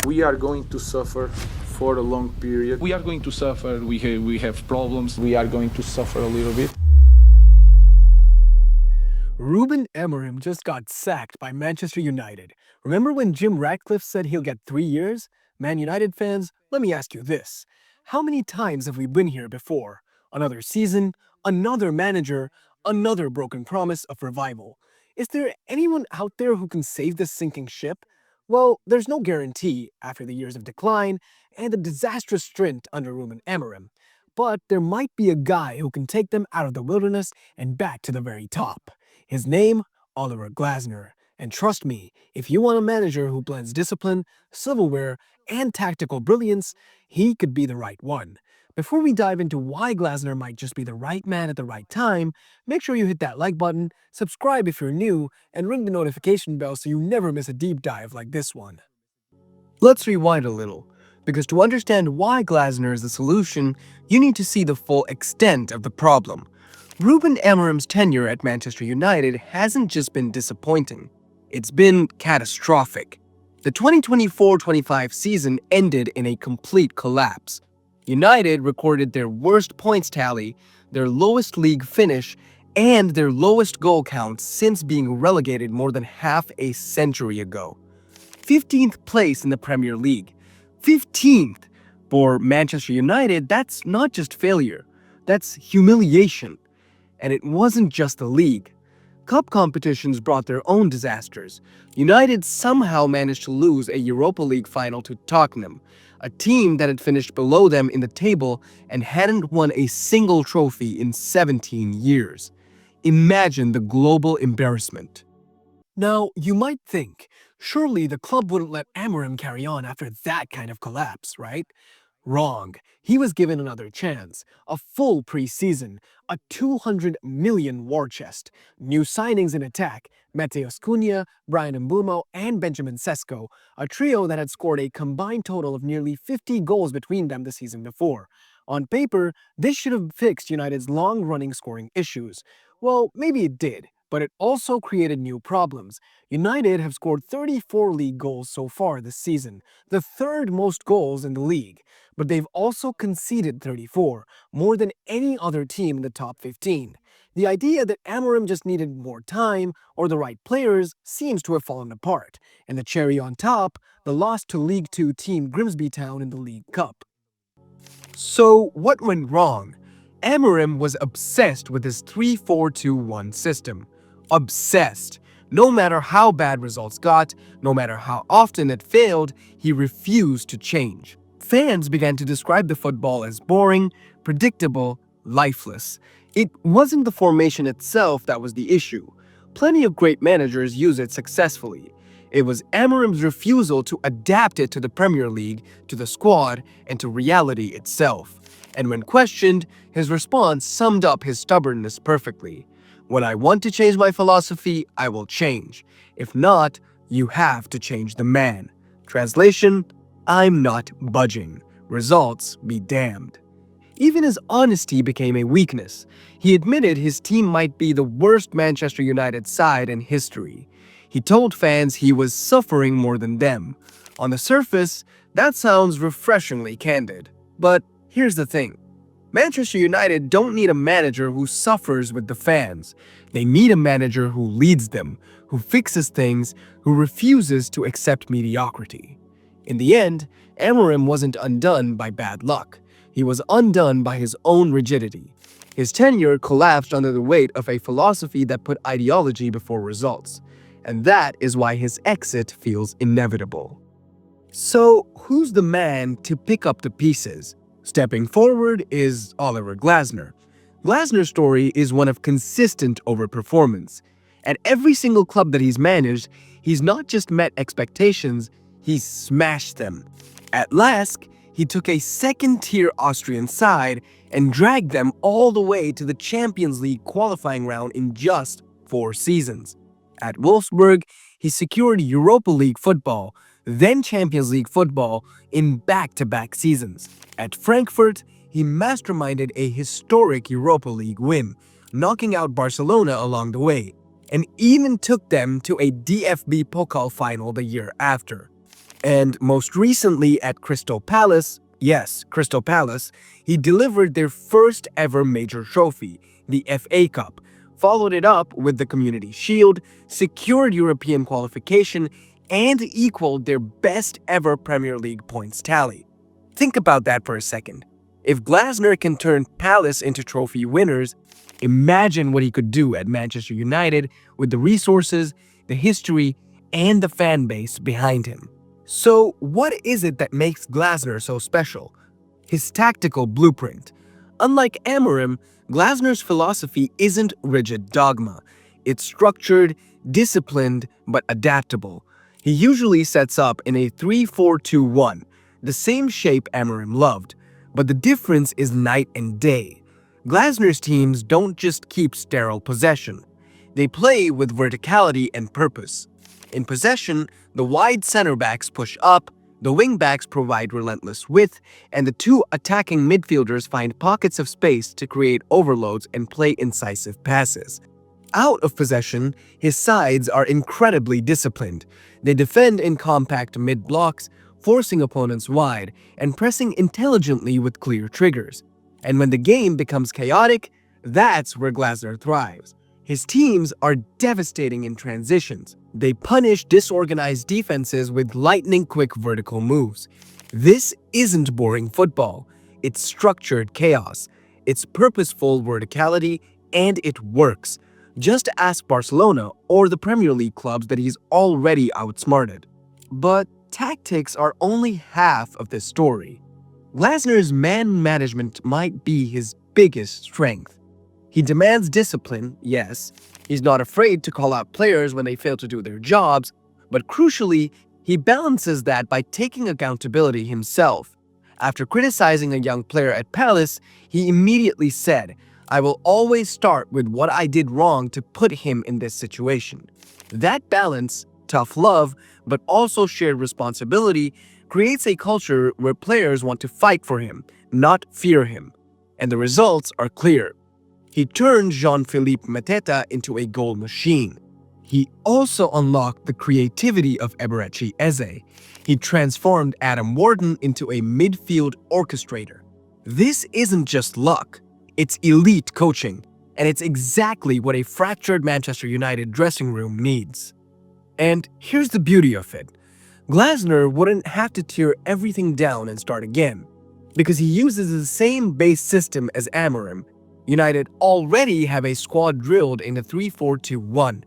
We are going to suffer for a long period. We are going to suffer, we have problems. We are going to suffer a little bit. Ruben Amorim just got sacked by Manchester United. Remember when Jim Ratcliffe said he'll get 3 years? Man United fans, let me ask you this. How many times have we been here before? Another season, another manager, another broken promise of revival. Is there anyone out there who can save this sinking ship? Well, there's no guarantee after the years of decline and a disastrous stint under Ruben Amorim. But there might be a guy who can take them out of the wilderness and back to the very top. His name, Oliver Glasner. And trust me, if you want a manager who blends discipline, silverware, and tactical brilliance, he could be the right one. Before we dive into why Glasner might just be the right man at the right time, make sure you hit that like button, subscribe if you're new, and ring the notification bell so you never miss a deep dive like this one. Let's rewind a little, because to understand why Glasner is the solution, you need to see the full extent of the problem. Ruben Amorim's tenure at Manchester United hasn't just been disappointing, it's been catastrophic. The 2024-25 season ended in a complete collapse. United recorded their worst points tally, their lowest league finish, and their lowest goal count since being relegated more than half a century ago. 15th place in the Premier League. 15th! For Manchester United, that's not just failure, that's humiliation. And it wasn't just the league. Cup competitions brought their own disasters. United somehow managed to lose a Europa League final to Tottenham, a team that had finished below them in the table and hadn't won a single trophy in 17 years. Imagine the global embarrassment. Now, you might think, surely the club wouldn't let Amorim carry on after that kind of collapse, right? Wrong. He was given another chance, a full preseason, a 200 million war chest, new signings in attack, Mateus Cunha, Brian Mbeumo, and Benjamin Sesko, a trio that had scored a combined total of nearly 50 goals between them the season before. On paper, this should have fixed United's long-running scoring issues. Well, maybe it did, but it also created new problems. United have scored 34 league goals so far this season, the third most goals in the league. But they've also conceded 34, more than any other team in the top 15. The idea that Amorim just needed more time or the right players seems to have fallen apart, and the cherry on top, the loss to League Two team Grimsby Town in the League Cup. So what went wrong? Amorim was obsessed with his 3-4-2-1 system. Obsessed. No matter how bad results got, no matter how often it failed, he refused to change. Fans began to describe the football as boring, predictable, lifeless. It wasn't the formation itself that was the issue. Plenty of great managers use it successfully. It was Amorim's refusal to adapt it to the Premier League, to the squad, and to reality itself. And when questioned, his response summed up his stubbornness perfectly. When I want to change my philosophy, I will change. If not, you have to change the man. Translation: I'm not budging. Results be damned. Even his honesty became a weakness. He admitted his team might be the worst Manchester United side in history. He told fans he was suffering more than them. On the surface, that sounds refreshingly candid. But here's the thing. Manchester United don't need a manager who suffers with the fans. They need a manager who leads them, who fixes things, who refuses to accept mediocrity. In the end, Amorim wasn't undone by bad luck. He was undone by his own rigidity. His tenure collapsed under the weight of a philosophy that put ideology before results. And that is why his exit feels inevitable. So, who's the man to pick up the pieces? Stepping forward is Oliver Glasner. Glasner's story is one of consistent overperformance. At every single club that he's managed, he's not just met expectations, he's smashed them. At LASK, he took a second-tier Austrian side and dragged them all the way to the Champions League qualifying round in just 4 seasons. At Wolfsburg, he secured Europa League football, then Champions League football in back-to-back seasons. At Frankfurt, he masterminded a historic Europa League win, knocking out Barcelona along the way, and even took them to a DFB Pokal final the year after. And most recently at Crystal Palace, yes, Crystal Palace, he delivered their first ever major trophy, the FA Cup, followed it up with the Community Shield, secured European qualification, and equaled their best ever Premier League points tally. Think about that for a second. If Glasner can turn Palace into trophy winners, imagine what he could do at Manchester United with the resources, the history, and the fan base behind him. So, what is it that makes Glasner so special? His tactical blueprint. Unlike Amorim, Glasner's philosophy isn't rigid dogma. It's structured, disciplined, but adaptable. He usually sets up in a 3-4-2-1, the same shape Amorim loved, but the difference is night and day. Glasner's teams don't just keep sterile possession. They play with verticality and purpose. In possession, the wide center backs push up, the wing backs provide relentless width, and the two attacking midfielders find pockets of space to create overloads and play incisive passes. Out of possession, his sides are incredibly disciplined. They defend in compact mid-blocks, forcing opponents wide and pressing intelligently with clear triggers. And when the game becomes chaotic, that's where Glasner thrives. His teams are devastating in transitions. They punish disorganized defenses with lightning-quick vertical moves. This isn't boring football. It's structured chaos. It's purposeful verticality, and it works. Just ask Barcelona or the Premier League clubs that he's already outsmarted. But tactics are only half of the story. Glasner's man management might be his biggest strength. He demands discipline, yes. He's not afraid to call out players when they fail to do their jobs, but crucially, he balances that by taking accountability himself. After criticizing a young player at Palace, he immediately said, "I will always start with what I did wrong to put him in this situation." That balance, tough love, but also shared responsibility, creates a culture where players want to fight for him, not fear him. And the results are clear. He turned Jean-Philippe Mateta into a goal machine. He also unlocked the creativity of Eberechi Eze. He transformed Adam Wharton into a midfield orchestrator. This isn't just luck, it's elite coaching, and it's exactly what a fractured Manchester United dressing room needs. And here's the beauty of it. Glasner wouldn't have to tear everything down and start again, because he uses the same base system as Amorim. United already have a squad drilled in the 3-4-2-1.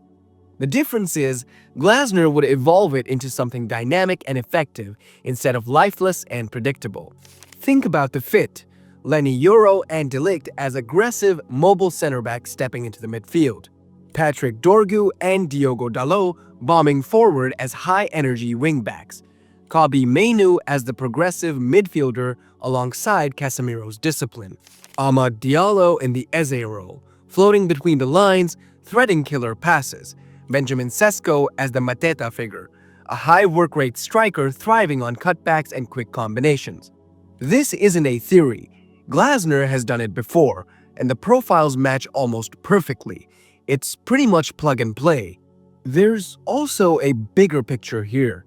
The difference is, Glasner would evolve it into something dynamic and effective instead of lifeless and predictable. Think about the fit. Lenny Yoro and De Ligt as aggressive, mobile center backs stepping into the midfield. Patrick Dorgu and Diogo Dalot bombing forward as high-energy wingbacks. Kobbie Mainoo as the progressive midfielder alongside Casemiro's discipline. Amad Diallo in the Eze role, floating between the lines, threading killer passes. Benjamin Sesko as the Mateta figure, a high work rate striker thriving on cutbacks and quick combinations. This isn't a theory. Glasner has done it before, and the profiles match almost perfectly. It's pretty much plug and play. There's also a bigger picture here.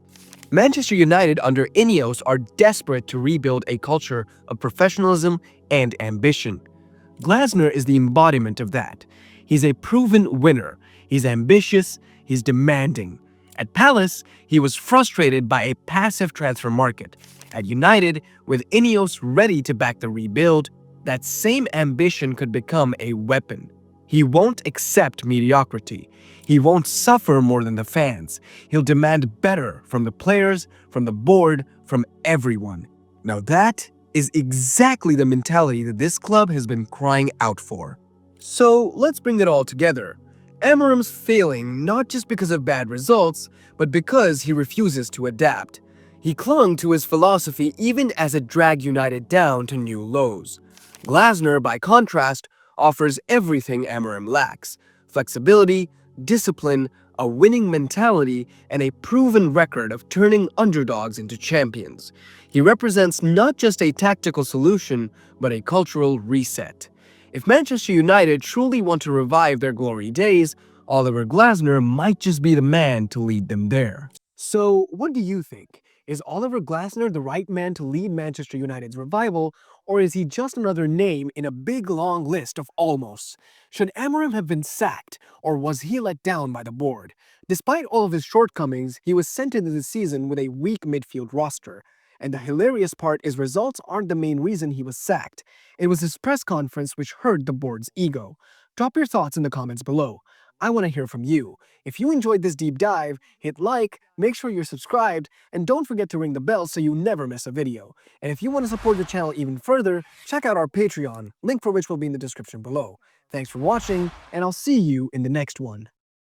Manchester United under INEOS are desperate to rebuild a culture of professionalism and ambition. Glasner is the embodiment of that. He's a proven winner. He's ambitious. He's demanding. At Palace, he was frustrated by a passive transfer market. At United, with INEOS ready to back the rebuild, that same ambition could become a weapon. He won't accept mediocrity. He won't suffer more than the fans. He'll demand better from the players, from the board, from everyone. Now that is exactly the mentality that this club has been crying out for. So let's bring it all together. Amorim's failing not just because of bad results, but because he refuses to adapt. He clung to his philosophy even as it dragged United down to new lows. Glasner, by contrast, offers everything Amorim lacks: flexibility, discipline, a winning mentality, and a proven record of turning underdogs into champions. He represents not just a tactical solution, but a cultural reset. If Manchester United truly want to revive their glory days, Oliver Glasner might just be the man to lead them there. So, what do you think? Is Oliver Glasner the right man to lead Manchester United's revival, or is he just another name in a big long list of almosts? Should Amorim have been sacked, or was he let down by the board? Despite all of his shortcomings, he was sent into the season with a weak midfield roster. And the hilarious part is results aren't the main reason he was sacked. It was his press conference which hurt the board's ego. Drop your thoughts in the comments below. I want to hear from you. If you enjoyed this deep dive, hit like, make sure you're subscribed, and don't forget to ring the bell so you never miss a video. And if you want to support the channel even further, check out our Patreon, link for which will be in the description below. Thanks for watching, and I'll see you in the next one.